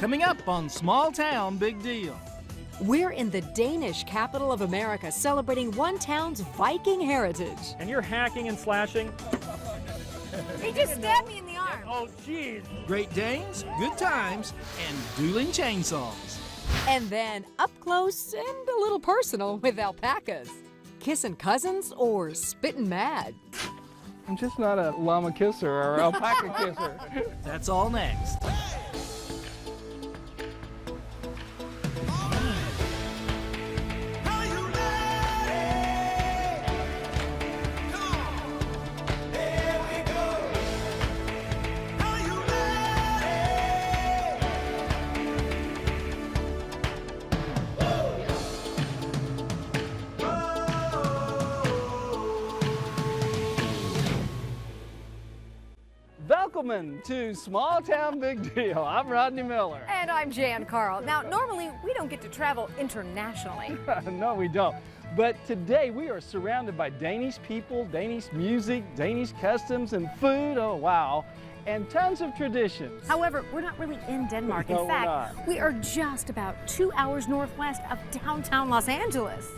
Coming up on Small Town Big Deal. We're in the Danish capital of America celebrating one town's Viking heritage. And you're hacking and slashing? He just stabbed me in the arm. Oh, jeez. Great Danes, good times, and dueling chainsaws. And then up close and a little personal with alpacas. Kissing cousins or spitting mad? I'm just not a llama kisser or alpaca kisser. That's all next. Welcome to Small Town Big Deal. I'm Rodney Miller. And I'm Jann Carl. Now, normally we don't get to travel internationally. No, we don't. But today we are surrounded by Danish people, Danish music, Danish customs and food, oh wow, and tons of traditions. However, we're not really in Denmark. No, in fact, we are just about 2 hours northwest of downtown Los Angeles.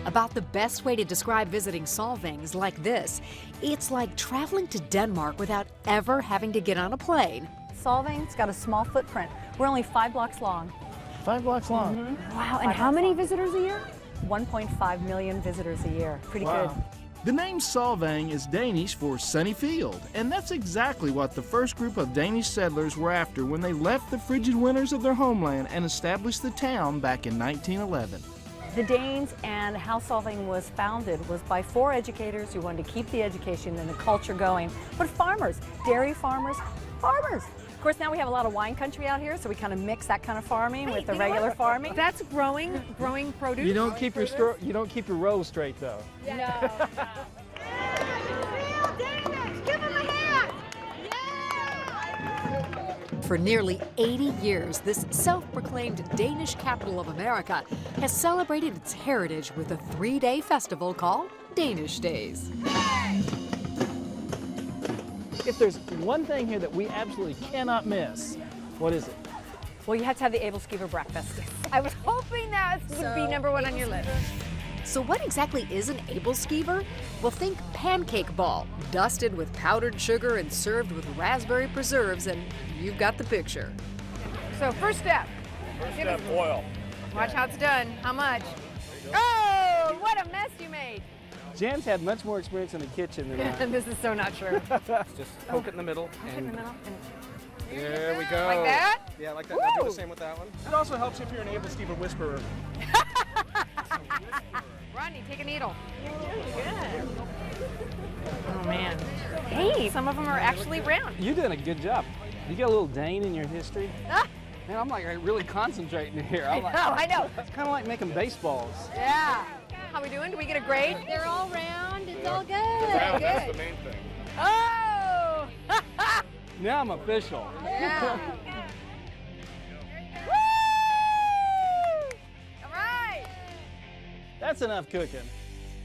About the best way to describe visiting Solvang is like this. It's like traveling to Denmark without ever having to get on a plane. Solvang's got a small footprint. We're only 5 blocks long. 5 blocks long. Wow, and how many visitors a year? 1.5 million visitors a year. Pretty Wow. good. The name Solvang is Danish for sunny field, and that's exactly what the first group of Danish settlers were after when they left the frigid winters of their homeland and established the town back in 1911. The Danes and how Solvang was founded was by 4 educators who wanted to keep the education and the culture going. But farmers, dairy farmers, farmers. Of course, now we have a lot of wine country out here, so we kind of mix that kind of farming with the regular farming. That's growing produce. You don't keep your rows straight though. No. For nearly 80 years, this self-proclaimed Danish capital of America has celebrated its heritage with a 3-day festival called Danish Days. If there's one thing here that we absolutely cannot miss, what is it? Well, you have to have the Abelskiver breakfast. I was hoping that would be number 1 on your list. So what exactly is an Abelskiver? Well, think pancake ball, dusted with powdered sugar and served with raspberry preserves, and you've got the picture. So first step. Oil. Watch how it's done. How much? Oh, what a mess you made. Jan's had much more experience in the kitchen than I. This is so not true. Just poke it in the middle. In the middle. There we go. Like that? Yeah, like that. I'll do Woo! the same with that one. It also helps if you're an Abelskiver whisperer. Rodney, take a needle. You're doing good. Oh, man. Hey, some of them are actually round. You're doing a good job. You got a little Dane in your history. Man, I'm like really concentrating here. I know. It's kind of like making baseballs. Yeah. How we doing? Do we get a grade? They're all round. It's all good. That's the main thing. Oh! Now I'm official. Yeah. Woo! All right. That's enough cooking.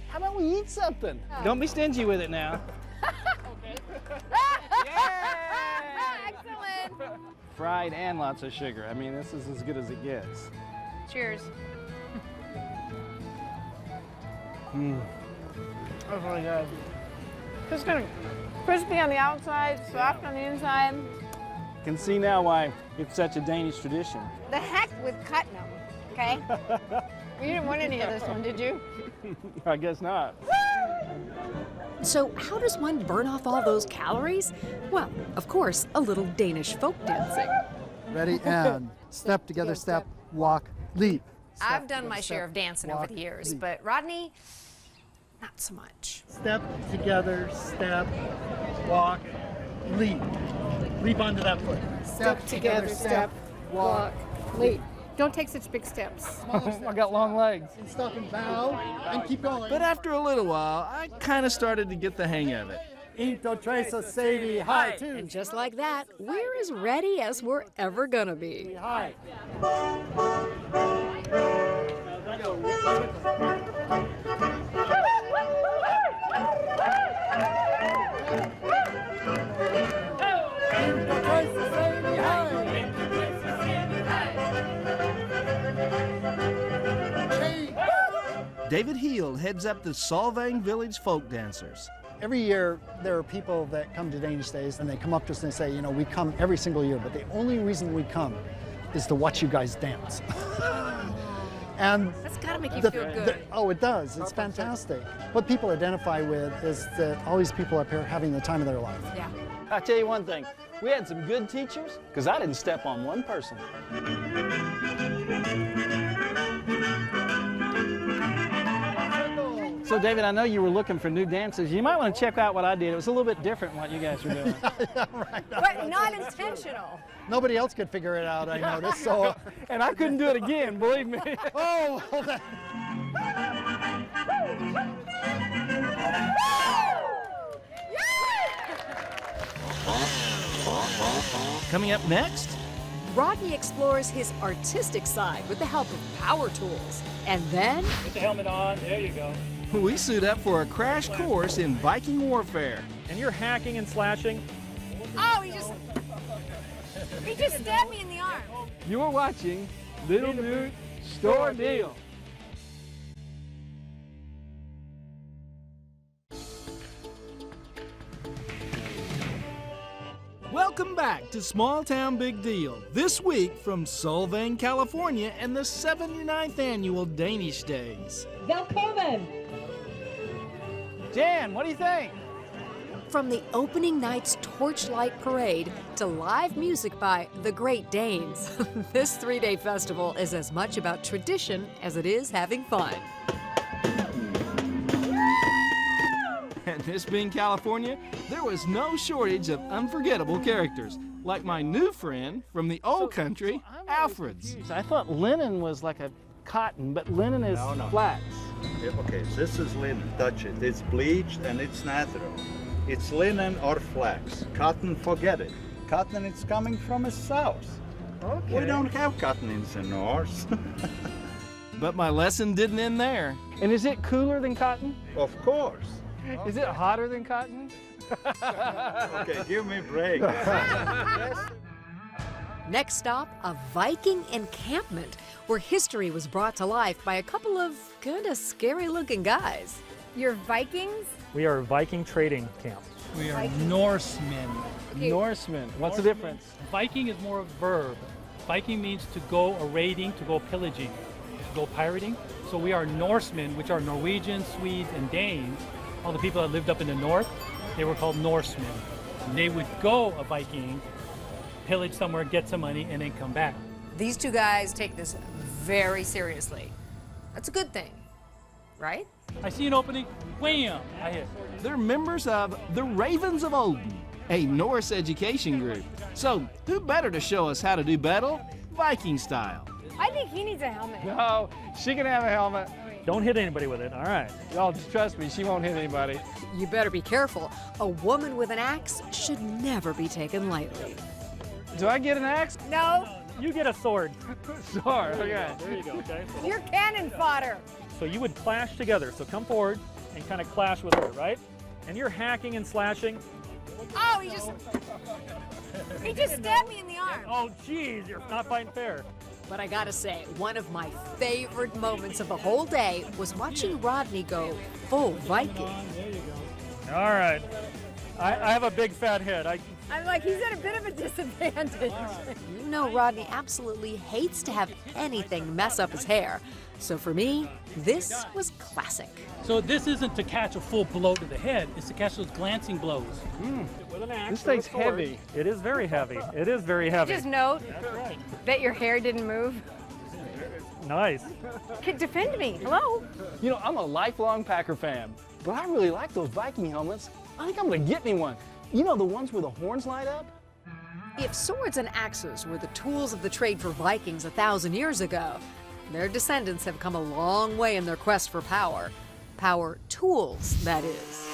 How about we eat something? Don't be stingy with it now. Excellent. Fried and lots of sugar. I mean, this is as good as it gets. Cheers. That's really good. Just kind of crispy on the outside, soft on the inside. Can see now why it's such a Danish tradition. The heck with cutting them, okay? You didn't want any of this one, did you? I guess not. So how does one burn off all those calories? Well, of course, a little Danish folk dancing. Ready, and step together, step, walk, leap. I've done my share of dancing over the years, but Rodney, not so much. Step together, step, walk, leap. Leap onto that foot. Step together, step, walk, leap. Don't take such big steps. I got long legs. And stop and bow, and keep going. But after a little while, I kind of started to get the hang of it. Into trace of Sadie, high, two. And just like that, we're as ready as we're ever gonna be. High. Into trace of Sadie, high. David Heald heads up the Solvang Village Folk Dancers. Every year, there are people that come to Danish Days and they come up to us and they say, you know, we come every single year, but the only reason we come is to watch you guys dance. And That's got to make you feel good. Oh, it does. It's fantastic. What people identify with is that all these people up here are having the time of their life. Yeah. I'll tell you one thing, we had some good teachers because I didn't step on one person. So David, I know you were looking for new dances. You might want to check out what I did. It was a little bit different what you guys were doing. Yeah, right. But not intentional. Nobody else could figure it out, I noticed. So, And I couldn't do it again, believe me. oh, well, that... Coming up next, Rodney explores his artistic side with the help of power tools. And then Put the helmet on. There you go. we suit up for a crash course in Viking warfare. And you're hacking and slashing. Oh, he just stabbed me in the arm. You are watching Little Newt Store Deal. Welcome back to Small Town Big Deal. This week from Solvang, California, and the 79th annual Danish Days. Jan, what do you think? from the opening night's torchlight parade to live music by the Great Danes, this three-day festival is as much about tradition as it is having fun. And this being California, there was no shortage of unforgettable characters, like my new friend from the old country, Alfred's. I thought linen was like a cotton, but linen is flax. Okay, this is linen. Touch it. It's bleached and it's natural. It's linen or flax. Cotton, forget it. Cotton is coming from the south. Okay. We don't have cotton in the north. But my lesson didn't end there. And is it cooler than cotton? Of course. Is it hotter than cotton? Okay, give me a break. Next stop, a Viking encampment where history was brought to life by a couple of kind of scary-looking guys. You're Vikings? We are a Viking trading camp. We are Norsemen. Okay. Norsemen. What's the difference? Viking is more a verb. Viking means to go a raiding, to go pillaging, to go pirating. So we are Norsemen, which are Norwegians, Swedes, and Danes. All the people that lived up in the north, they were called Norsemen. And they would go a Viking, pillage somewhere, get some money, and then come back. These two guys take this very seriously. That's a good thing, right? I see an opening, wham, I hit. They're members of the Ravens of Odin, a Norse education group. So who better to show us how to do battle Viking style? I think he needs a helmet. No, she can have a helmet. Don't hit anybody with it, all right. Y'all just trust me, she won't hit anybody. You better be careful. A woman with an axe should never be taken lightly. Do I get an axe? No, You get a sword. Sorry, okay. There you go, okay? you're cannon fodder. So you would clash together. So come forward and kind of clash with her, right? And you're hacking and slashing. Oh, he just stabbed me in the arm. Oh, geez, you're not fighting fair. But I gotta say, one of my favorite moments of the whole day was watching Rodney go full Viking. All right. I have a big fat head. I'm like, he's at a bit of a disadvantage. You know Rodney absolutely hates to have anything mess up his hair. So for me, this was classic. So this isn't to catch a full blow to the head, it's to catch those glancing blows. With an axe, This with a thing's sword. heavy. It is very heavy. It is very heavy. Just note That's right. that your hair didn't move. Nice. Could defend me. Hello? You know, I'm a lifelong Packer fan, but I really like those Viking helmets. I think I'm gonna get me one. You know, the ones where the horns light up? If swords and axes were the tools of the trade for Vikings 1,000 years ago, their descendants have come a long way in their quest for power. Power tools, that is.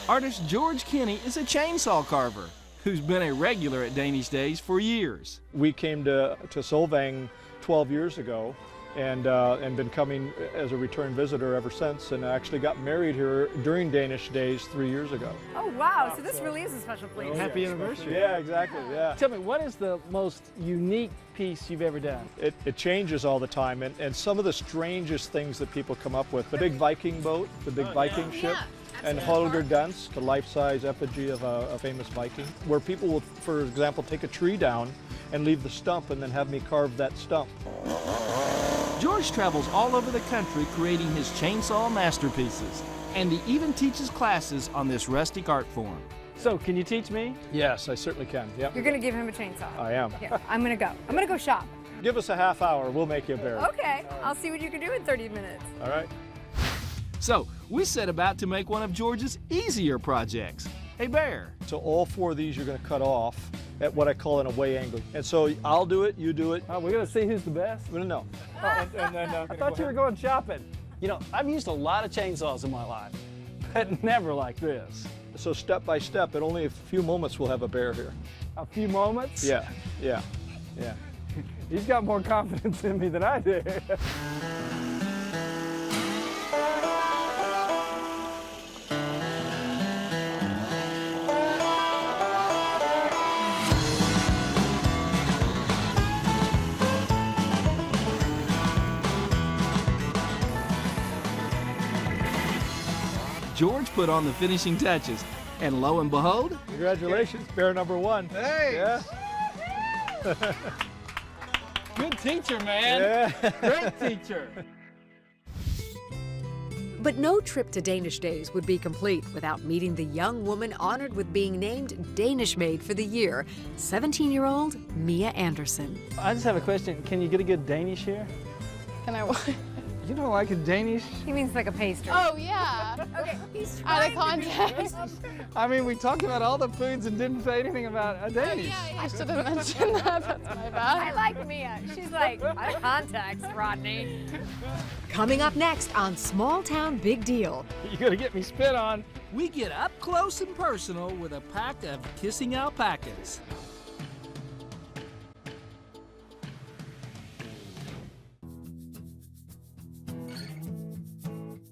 Artist George Kenny is a chainsaw carver who's been a regular at Danish Days for years. We came to Solvang 12 years ago, and been coming as a return visitor ever since, and I actually got married here during Danish days 3 years ago. Oh, wow. So this really is a special place. Happy anniversary. Yeah, exactly, yeah. Tell me, what is the most unique piece you've ever done? It changes all the time, and some of the strangest things that people come up with. The big Viking boat, the big Viking ship, and Holger Dansk, the life-size effigy of a famous Viking, where people will, for example, take a tree down and leave the stump and then have me carve that stump. George travels all over the country creating his chainsaw masterpieces, and he even teaches classes on this rustic art form. So, can you teach me? Yes, I certainly can. Yep. You're going to give him a chainsaw. I am. Here, I'm going to go. I'm going to go shop. Give us a half hour, we'll make you a bear. Okay, I'll see what you can do in 30 minutes. All right. So, we set about to make one of George's easier projects, a bear. So all 4 of these you're going to cut off at what I call an away angle. And so I'll do it, you do it. Oh, we're going to see who's the best? No. I thought you were going shopping. You know, I've used a lot of chainsaws in my life, but never like this. So step by step, in only a few moments we'll have a bear here. A few moments? Yeah. He's got more confidence in me than I do. George put on the finishing touches, and lo and behold, Congratulations, bear number 1. Hey! Yeah. Good teacher, man. Yeah. Great teacher. But no trip to Danish Days would be complete without meeting the young woman honored with being named Danish Maid for the year, 17-year-old Mia Anderson. I just have a question. Can you get a good Danish here? Can I what? You don't like a Danish? He means like a pastry. Oh, yeah. Okay, he's Out of trying to be context. I mean, we talked about all the foods and didn't say anything about a Danish. I should have mentioned that. That's my I bad. like Mia. She's like, out of context, Rodney. Coming up next on Small Town Big Deal. You're gonna get me spit on. we get up close and personal with a pack of kissing alpacas.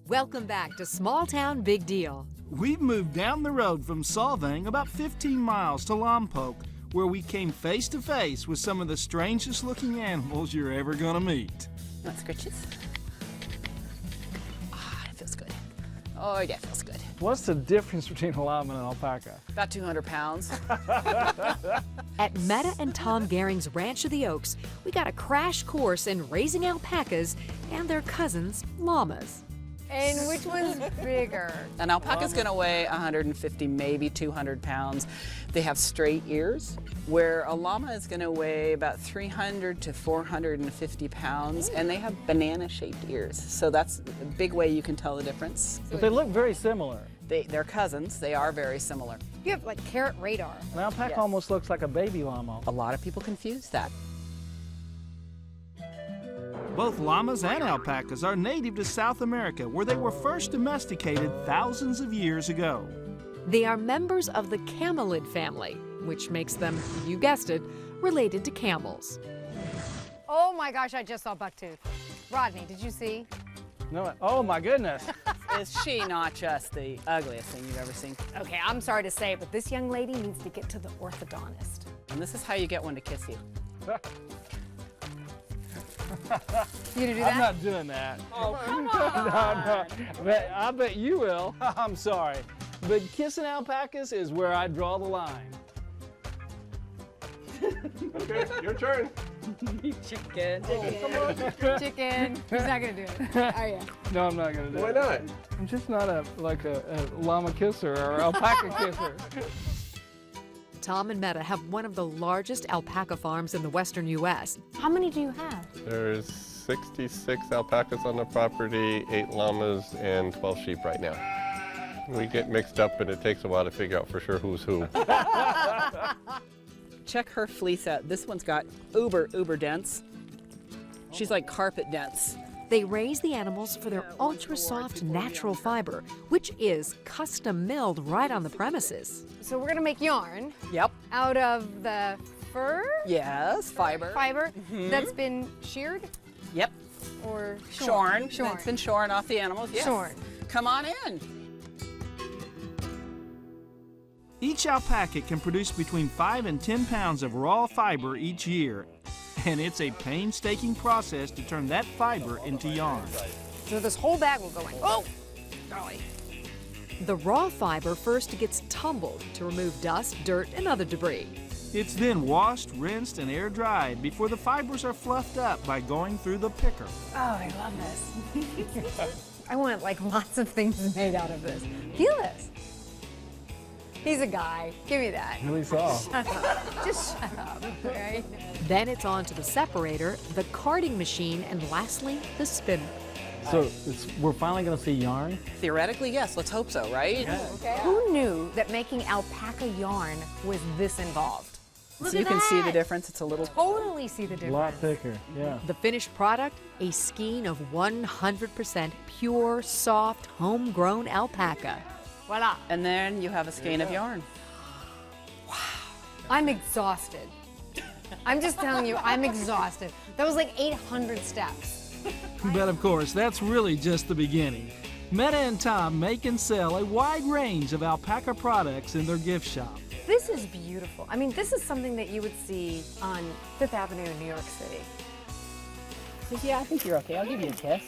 Welcome back to Small Town Big Deal. We've moved down the road from Solvang about 15 miles to Lompoc, where we came face to face with some of the strangest looking animals you're ever gonna meet. Want scritches? Ah, it feels good. Oh, yeah, it feels good. What's the difference between a llama and an alpaca? About 200 pounds. At Meta and Tom Gehring's Ranch of the Oaks, we got a crash course in raising alpacas and their cousins, llamas. And which one's bigger? An alpaca's going to weigh 150, maybe 200 pounds. They have straight ears, where a llama is going to weigh about 300 to 450 pounds, and they have banana-shaped ears. So that's a big way you can tell the difference. But they look very similar. They're cousins. They are very similar. You have like carrot radar. An alpaca Yes. almost looks like a baby llama. A lot of people confuse that. Both llamas and alpacas are native to South America, where they were first domesticated thousands of years ago. They are members of the camelid family, which makes them, you guessed it, related to camels. Oh my gosh, I just saw Bucktooth. Rodney, did you see? No, oh my goodness. Is she not just the ugliest thing you've ever seen? Okay, I'm sorry to say it, but this young lady needs to get to the orthodontist. And this is how you get one to kiss you. You gonna do that? I'm not doing that. Oh, come No. But I bet you will. I'm sorry. But kissing alpacas is where I draw the line. Okay, your turn. Chicken. Chicken. He's not gonna do it. Oh yeah. No, I'm not gonna do it. Why not? I'm just not a llama kisser or alpaca kisser. Tom and Meta have one of the largest alpaca farms in the western U.S. How many do you have? There's 66 alpacas on the property, 8 llamas, and 12 sheep right now. We get mixed up, and it takes a while to figure out for sure who's who. Check her fleece out. This one's got uber dense. She's like carpet dense. They raise the animals for their ultra-soft natural fiber, which is custom milled right on the premises. So we're gonna make yarn. Yep. Out of the fur? Yes, fiber. Fiber that's been sheared? Yep. or Shorn. Shorn. It's been shorn off the animals. Yes. Shorn. Come on in. Each alpaca can produce between 5 and 10 pounds of raw fiber each year, and it's a painstaking process to turn that fiber into yarn. So this whole bag will go in. Oh, golly. The raw fiber first gets tumbled to remove dust, dirt, and other debris. It's then washed, rinsed, and air dried before the fibers are fluffed up by going through the picker. Oh, I love this. I want like lots of things made out of this. Feel this. He's a guy. Give me that. Really soft. Shut up. Just shut up, right? Then it's on to the separator, the carding machine, and lastly, the spinner. So we're finally going to see yarn? Theoretically, yes. Let's hope so, right? Okay. Who knew that making alpaca yarn was this involved? So you can see the difference. It's a little... Totally see the A difference. lot thicker, yeah. The finished product, a skein of 100% pure, soft, homegrown alpaca. Voila. And then you have a skein of yarn. I'm exhausted. I'm just telling you, I'm exhausted. That was like 800 steps. But of course, that's really just the beginning. Meta and Tom make and sell a wide range of alpaca products in their gift shop. This is beautiful. I mean, this is something that you would see on Fifth Avenue in New York City. Yeah, I think you're okay. I'll give you a kiss.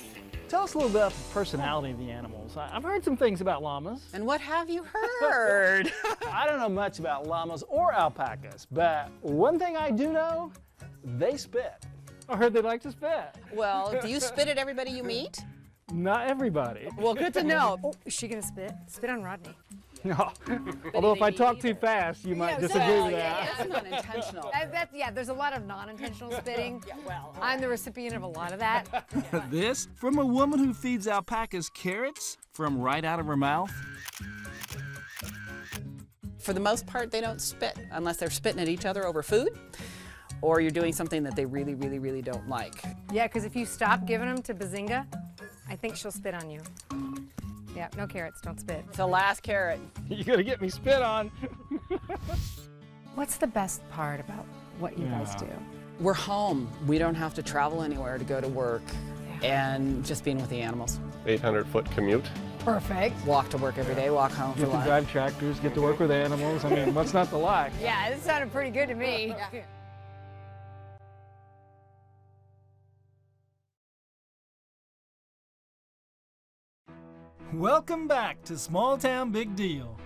Tell us a little about the personality of the animals. I've heard some things about llamas. And what have you heard? I don't know much about llamas or alpacas, but one thing I do know, they spit. I heard they like to spit. Well, do you spit at everybody you meet? Not everybody. Well, good to know. Oh, is she gonna spit? Spit on Rodney. No. Although if I talk too fast, you might disagree with that. That's not intentional. Yeah, there's a lot of non-intentional spitting. I'm the recipient of a lot of that. This from a woman who feeds alpacas carrots from right out of her mouth. For the most part, they don't spit unless they're spitting at each other over food or you're doing something that they really, really, really don't like. Yeah, because if you stop giving them to Bazinga, I think she'll spit on you. Yeah, no carrots, don't spit. It's the last carrot. You're gonna get me spit on. What's the best part about what you guys do? We're home. We don't have to travel anywhere to go to work and just being with the animals. 800-foot commute. Perfect. Walk to work every day, walk home for Get to lunch. drive tractors, get to work with animals. I mean, what's not to like? Yeah, this sounded pretty good to me. Welcome back to Small Town Big Deal.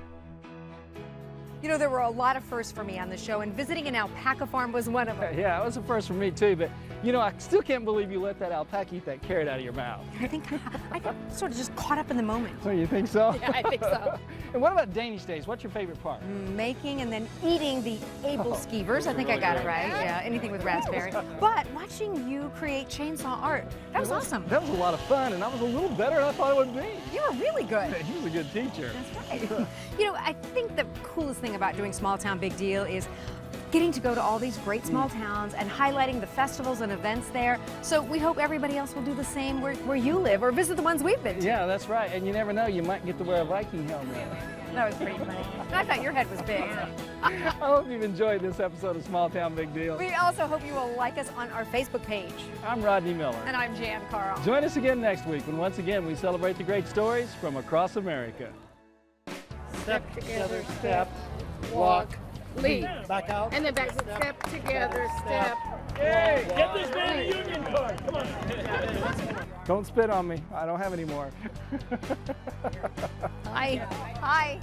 You know, there were a lot of firsts for me on the show, and visiting an alpaca farm was one of them. Yeah, it was a first for me too, but you know, I still can't believe you let that alpaca eat that carrot out of your mouth. I think I got sort of just caught up in the moment. Oh, you think so? Yeah, I think so. And what about Danish days? What's your favorite part? Making and then eating the able skeevers. I think I got it right. Yeah, anything with raspberry. But watching you create chainsaw art, that was awesome. That was a lot of fun, and I was a little better than I thought it would be. You were really good. He was a good teacher. That's right. You know, I think the coolest thing about doing Small Town Big Deal is getting to go to all these great small towns and highlighting the festivals and events there. So we hope everybody else will do the same where you live or visit the ones we've been to. Yeah, that's right. And you never know, you might get to wear a Viking helmet. That was pretty funny. And I thought your head was big. I hope you've enjoyed this episode of Small Town Big Deal. We also hope you will like us on our Facebook page. I'm Rodney Miller. And I'm Jan Carl. Join us again next week when once again we celebrate the great stories from across America. Step together, step, walk, lead. Back out. And then back, step together, step. Hey, get this man a union card. Come on. Don't spit on me. I don't have any more. Hi. Hi.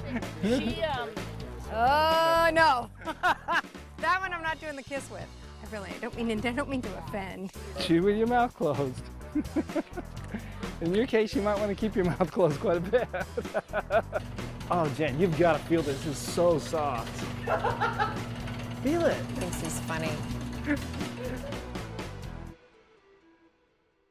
Oh, no. That one I'm not doing the kiss with. I don't mean to offend. Chew with your mouth closed. In your case, you might want to keep your mouth closed quite a bit. Oh, Jen, you've got to feel this. This is so soft. Feel it. Thinks he's funny.